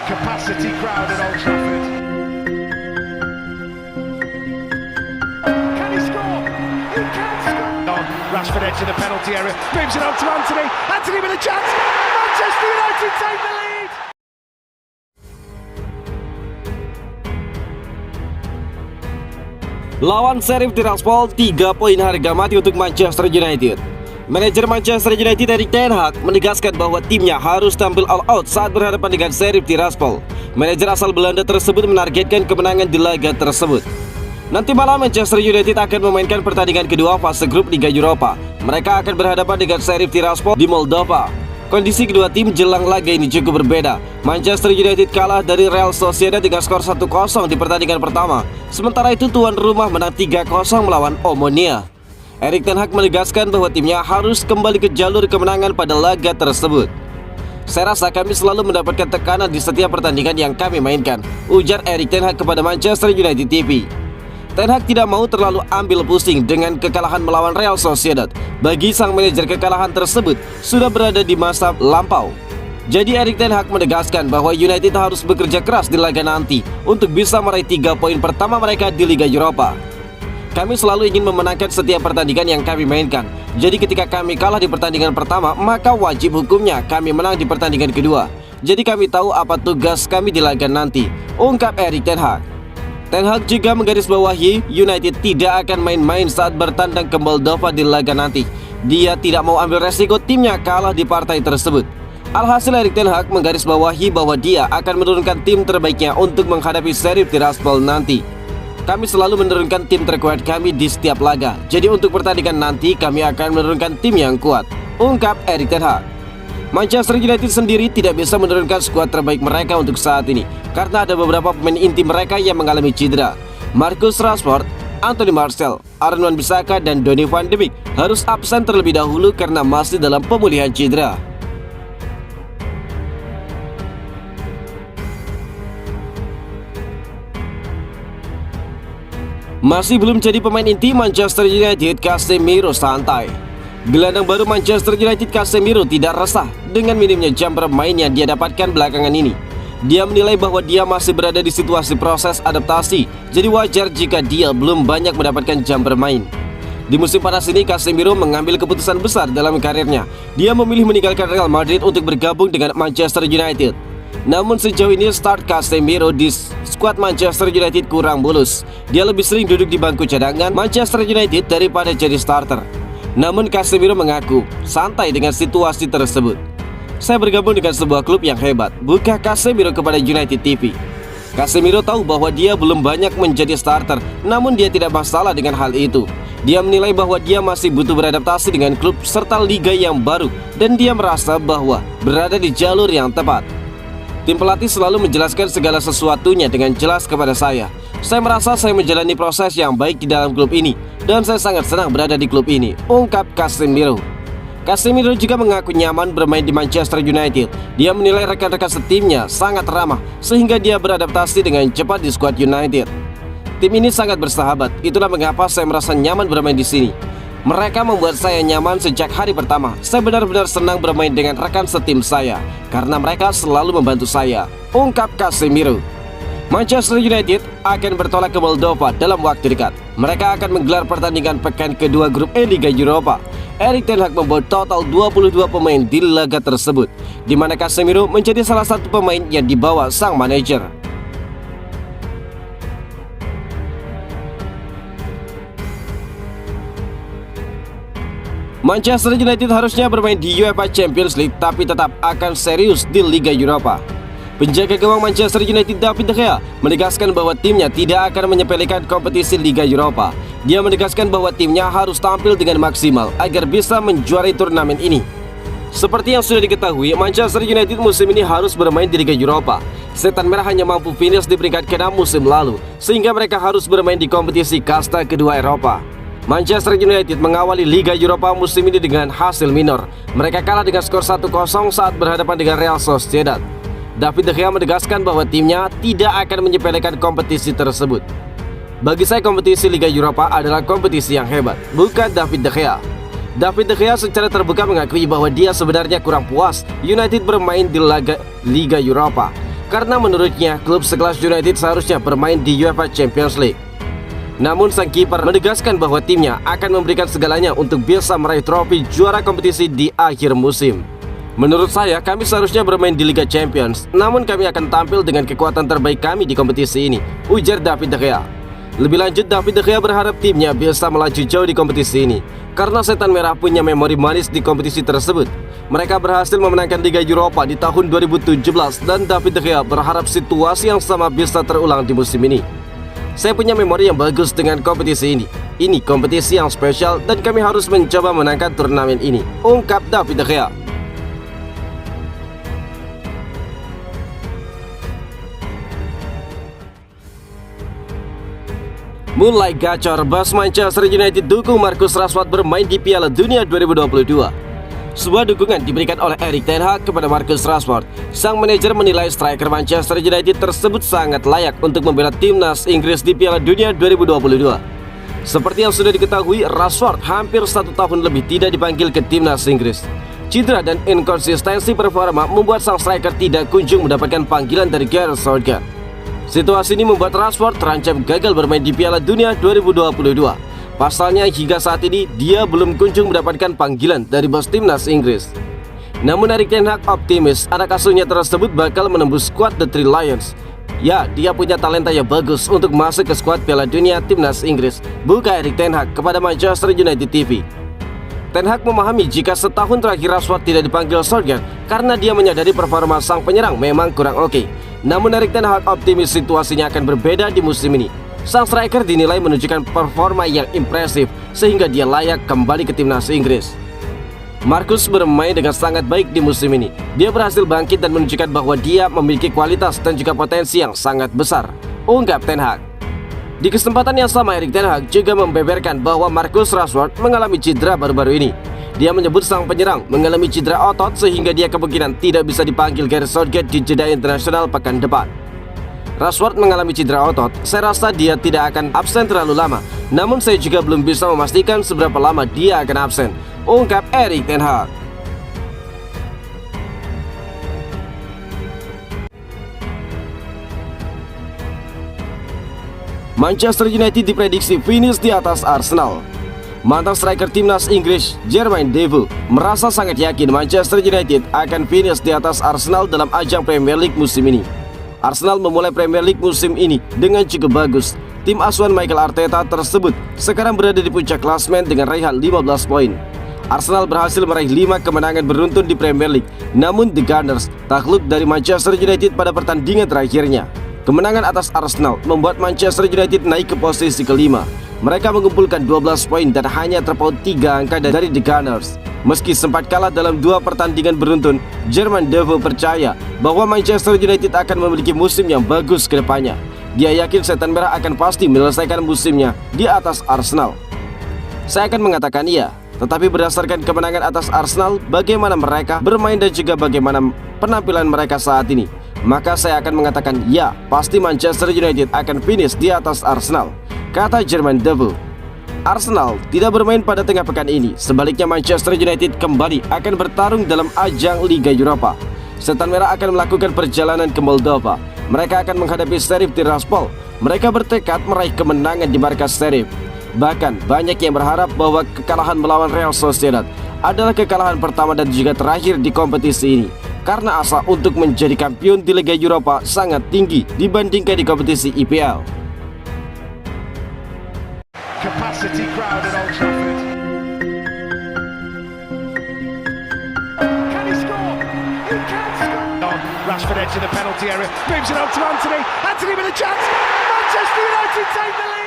capacity crowd at Old Trafford. Can he score? He can score! On Rashford edge of the penalty area, moves it on to Anthony. Anthony with a chance. Manchester United take the lead. Lawan Sheriff Tiraspol, 3 poin harga mati untuk Manchester United. Manajer Manchester United Erik ten Hag menegaskan bahwa timnya harus tampil all out saat berhadapan dengan Sheriff Tiraspol. Manajer asal Belanda tersebut menargetkan kemenangan di laga tersebut. Nanti malam Manchester United akan memainkan pertandingan kedua fase grup Liga Eropa. Mereka akan berhadapan dengan Sheriff Tiraspol di Moldova. Kondisi kedua tim jelang laga ini cukup berbeda. Manchester United kalah dari Real Sociedad dengan skor 1-0 di pertandingan pertama. Sementara itu tuan rumah menang 3-0 melawan Omonia. Erik ten Hag menegaskan bahwa timnya harus kembali ke jalur kemenangan pada laga tersebut. Saya rasa kami selalu mendapatkan tekanan di setiap pertandingan yang kami mainkan, ujar Erik ten Hag kepada Manchester United TV. Ten Hag tidak mau terlalu ambil pusing dengan kekalahan melawan Real Sociedad. Bagi sang manajer, kekalahan tersebut sudah berada di masa lampau. Jadi Erik ten Hag menegaskan bahwa United harus bekerja keras di laga nanti untuk bisa meraih 3 poin pertama mereka di Liga Eropa. Kami selalu ingin memenangkan setiap pertandingan yang kami mainkan. Jadi ketika kami kalah di pertandingan pertama, maka wajib hukumnya kami menang di pertandingan kedua. Jadi kami tahu apa tugas kami di laga nanti, ungkap Erik ten Hag. Ten Hag juga menggarisbawahi United tidak akan main-main saat bertandang ke Moldova di laga nanti. Dia tidak mau ambil resiko timnya kalah di partai tersebut. Alhasil Erik ten Hag menggarisbawahi bahwa dia akan menurunkan tim terbaiknya untuk menghadapi Sheriff Tiraspol nanti. Kami selalu menurunkan tim terkuat kami di setiap laga. Jadi untuk pertandingan nanti kami akan menurunkan tim yang kuat, ungkap Erik ten Hag. Manchester United sendiri tidak bisa menurunkan skuad terbaik mereka untuk saat ini karena ada beberapa pemain inti mereka yang mengalami cedera. Marcus Rashford, Anthony Martial, Aaron Wan-Bissaka dan Donny van de Beek harus absen terlebih dahulu karena masih dalam pemulihan cedera. Masih belum jadi pemain inti Manchester United, Casemiro santai. Gelandang baru Manchester United Casemiro tidak resah dengan minimnya jam bermain yang dia dapatkan belakangan ini. Dia menilai bahwa dia masih berada di situasi proses adaptasi, jadi wajar jika dia belum banyak mendapatkan jam bermain. Di musim panas ini Casemiro mengambil keputusan besar dalam karirnya. Dia memilih meninggalkan Real Madrid untuk bergabung dengan Manchester United. Namun sejauh ini start Casemiro di skuad Manchester United kurang mulus. Dia lebih sering duduk di bangku cadangan Manchester United daripada jadi starter. Namun Casemiro mengaku santai dengan situasi tersebut. Saya bergabung dengan sebuah klub yang hebat, buka Casemiro kepada United TV. Casemiro tahu bahwa dia belum banyak menjadi starter, namun dia tidak masalah dengan hal itu. Dia menilai bahwa dia masih butuh beradaptasi dengan klub serta liga yang baru, dan dia merasa bahwa berada di jalur yang tepat. Tim pelatih selalu menjelaskan segala sesuatunya dengan jelas kepada saya. Saya merasa saya menjalani proses yang baik di dalam klub ini, dan saya sangat senang berada di klub ini, ungkap Casemiro. Casemiro juga mengaku nyaman bermain di Manchester United. Dia menilai rekan-rekan setimnya sangat ramah, sehingga dia beradaptasi dengan cepat di skuad United. Tim ini sangat bersahabat, itulah mengapa saya merasa nyaman bermain di sini. Mereka membuat saya nyaman sejak hari pertama. Saya benar-benar senang bermain dengan rekan setim saya karena mereka selalu membantu saya, ungkap Casemiro. Manchester United akan bertolak ke Moldova dalam waktu dekat. Mereka akan menggelar pertandingan pekan kedua grup E Liga Eropa. Erik ten Hag membawa total 22 pemain di laga tersebut, di mana Casemiro menjadi salah satu pemain yang dibawa sang manajer. Manchester United harusnya bermain di UEFA Champions League tapi tetap akan serius di Liga Eropa. Penjaga gawang Manchester United David De Gea menegaskan bahwa timnya tidak akan menyepelekan kompetisi Liga Eropa. Dia menegaskan bahwa timnya harus tampil dengan maksimal agar bisa menjuarai turnamen ini. Seperti yang sudah diketahui, Manchester United musim ini harus bermain di Liga Eropa. Setan Merah hanya mampu finish di peringkat ke-6 musim lalu, sehingga mereka harus bermain di kompetisi kasta kedua Eropa. Manchester United mengawali Liga Eropa musim ini dengan hasil minor. Mereka kalah dengan skor 1-0 saat berhadapan dengan Real Sociedad. David De Gea menegaskan bahwa timnya tidak akan menyepelekan kompetisi tersebut. Bagi saya kompetisi Liga Eropa adalah kompetisi yang hebat, bukan David De Gea. David De Gea secara terbuka mengakui bahwa dia sebenarnya kurang puas United bermain di Liga Eropa. karena menurutnya klub sekelas United seharusnya bermain di UEFA Champions League. Namun sang kiper menegaskan bahwa timnya akan memberikan segalanya untuk bisa meraih trofi juara kompetisi di akhir musim. Menurut saya, kami seharusnya bermain di Liga Champions, namun kami akan tampil dengan kekuatan terbaik kami di kompetisi ini, ujar David De Gea. Lebih lanjut, David De Gea berharap timnya bisa melaju jauh di kompetisi ini, karena Setan Merah punya memori manis di kompetisi tersebut. Mereka berhasil memenangkan Liga Eropa di tahun 2017 dan David De Gea berharap situasi yang sama bisa terulang di musim ini. Saya punya memori yang bagus dengan kompetisi ini. Ini kompetisi yang spesial dan kami harus mencoba menangkan turnamen ini, ungkap David De Gea. Mulai gacor, bos Manchester United dukung Marcus Rashford bermain di Piala Dunia 2022. Sebuah dukungan diberikan oleh Erik ten Hag kepada Marcus Rashford. Sang manajer menilai striker Manchester United tersebut sangat layak untuk membela timnas Inggris di Piala Dunia 2022. Seperti yang sudah diketahui, Rashford hampir 1 tahun lebih tidak dipanggil ke timnas Inggris. Cedera dan inkonsistensi performa membuat sang striker tidak kunjung mendapatkan panggilan dari Gareth Southgate. Situasi ini membuat Rashford terancam gagal bermain di Piala Dunia 2022. Pasalnya hingga saat ini dia belum kunjung mendapatkan panggilan dari bos timnas Inggris. Namun Erik ten Hag optimis anak asuhnya tersebut bakal menembus skuad The Three Lions. Ya, dia punya talenta yang bagus untuk masuk ke skuad Piala Dunia timnas Inggris, buka Erik ten Hag kepada Manchester United TV. Ten Hag memahami jika setahun terakhir Rashford tidak dipanggil Southgate karena dia menyadari performa sang penyerang memang kurang oke. Namun Erik ten Hag optimis situasinya akan berbeda di musim ini. Sang striker dinilai menunjukkan performa yang impresif sehingga dia layak kembali ke timnas Inggris. Marcus bermain dengan sangat baik di musim ini. Dia berhasil bangkit dan menunjukkan bahwa dia memiliki kualitas dan juga potensi yang sangat besar, ungkap ten Hag. Di kesempatan yang sama, Erik ten Hag juga membeberkan bahwa Marcus Rashford mengalami cedera baru-baru ini. Dia menyebut sang penyerang mengalami cedera otot sehingga dia kemungkinan tidak bisa dipanggil Gareth Southgate di jeda internasional pekan depan. Rashford mengalami cedera otot, saya rasa dia tidak akan absen terlalu lama. Namun saya juga belum bisa memastikan seberapa lama dia akan absen, ungkap Erik ten Hag. Manchester United diprediksi finish di atas Arsenal. Mantan striker timnas Inggris Jermaine Defoe merasa sangat yakin Manchester United akan finish di atas Arsenal dalam ajang Premier League musim ini. Arsenal memulai Premier League musim ini dengan cukup bagus. Tim asuhan Mikel Arteta tersebut sekarang berada di puncak klasemen dengan raihan 15 poin. Arsenal berhasil meraih 5 kemenangan beruntun di Premier League. Namun The Gunners takluk dari Manchester United pada pertandingan terakhirnya. Kemenangan atas Arsenal membuat Manchester United naik ke posisi kelima. Mereka mengumpulkan 12 poin dan hanya terpaut 3 angka dari The Gunners. Meski sempat kalah dalam 2 pertandingan beruntun, Jermaine Defoe percaya bahwa Manchester United akan memiliki musim yang bagus ke depannya. Dia yakin Setan Merah akan pasti menyelesaikan musimnya di atas Arsenal. Saya akan mengatakan iya, tetapi berdasarkan kemenangan atas Arsenal, bagaimana mereka bermain dan juga bagaimana penampilan mereka saat ini, maka saya akan mengatakan ya, pasti Manchester United akan finish di atas Arsenal, kata Jermaine Defoe. Arsenal tidak bermain pada tengah pekan ini. Sebaliknya Manchester United kembali akan bertarung dalam ajang Liga Eropa. Setan Merah akan melakukan perjalanan ke Moldova. Mereka akan menghadapi Sheriff Tiraspol. Mereka bertekad meraih kemenangan di markas Sheriff. Bahkan banyak yang berharap bahwa kekalahan melawan Real Sociedad adalah kekalahan pertama dan juga terakhir di kompetisi ini, karena asa untuk menjadi kampiun di Liga Eropa sangat tinggi dibandingkan di kompetisi IPL. Capacity crowd at Old Trafford. Can he score? He can score. On Rashford edge of the penalty area, moves it on to Anthony. Anthony with a chance. Manchester United take the lead.